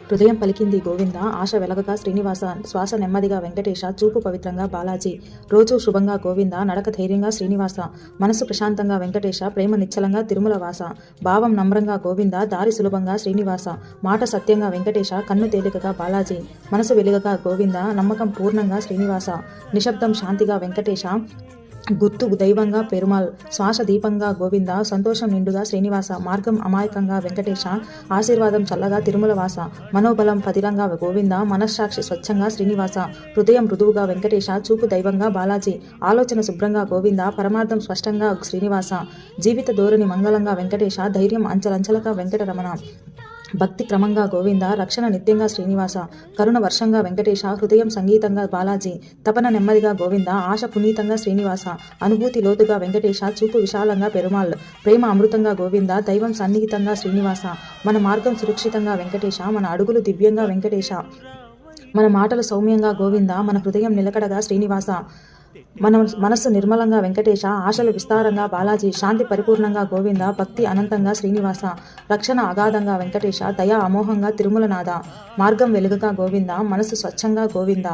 హృదయం పలికింది గోవింద, ఆశ వెలగగా శ్రీనివాస, శ్వాస నెమ్మదిగా వెంకటేశ, చూపు పవిత్రంగా బాలాజీ, రోజు శుభంగా గోవింద, నడక ధైర్యంగా శ్రీనివాస, మనసు ప్రశాంతంగా వెంకటేశ, ప్రేమ నిశ్చలంగా తిరుమల వాస, భావం నమ్రంగా గోవింద, దారి సులభంగా శ్రీనివాస, మాట సత్యంగా వెంకటేశ, కన్ను తేలికగా బాలాజీ, మనసు వెలుగగా గోవింద, నమ్మకం పూర్ణంగా శ్రీనివాస, నిశ్శబ్దం శాంతిగా వెంకటేశ, గుర్తు దైవంగా పెరుమాల్, శ్వాస దీపంగా గోవింద, సంతోషం నిండుగా శ్రీనివాస, మార్గం అమాయకంగా వెంకటేశ, ఆశీర్వాదం చల్లగా తిరుమల వాస, మనోబలం పదిలంగా గోవింద, మనశ్సాక్షి స్వచ్ఛంగా శ్రీనివాస, హృదయం మృదువుగా వెంకటేశ, చూపు దైవంగా బాలాజీ, ఆలోచన శుభ్రంగా గోవింద, పరమార్థం స్పష్టంగా శ్రీనివాస, జీవిత ధోరణి మంగళంగా వెంకటేశ, ధైర్యం అంచలంచలగా వెంకటరమణ, భక్తి క్రమంగా గోవింద, రక్షణ నిత్యంగా శ్రీనివాస, కరుణ వర్షంగా వెంకటేశ, హృదయం సంగీతంగా బాలాజీ, తపన నెమ్మదిగా గోవింద, ఆశ పునీతంగా శ్రీనివాస, అనుభూతి లోతుగా వెంకటేశ, చూపు విశాలంగా పెరుమాళ్, ప్రేమ అమృతంగా గోవింద, దైవం సన్నిహితంగా శ్రీనివాస, మన మార్గం సురక్షితంగా వెంకటేశ, మన అడుగులు దివ్యంగా వెంకటేశ, మన మాటలు సౌమ్యంగా గోవింద, మన హృదయం నిలకడగా శ్రీనివాస, మన మనస్సు నిర్మలంగా వెంకటేశ, ఆశలు విస్తారంగా బాలాజీ, శాంతి పరిపూర్ణంగా గోవింద, భక్తి అనంతంగా శ్రీనివాస, రక్షణ అగాధంగా వెంకటేశ, దయ అమోహంగా తిరుమలనాథ, మార్గం వెలుగుగా గోవింద, మనసు స్వచ్ఛంగా గోవింద.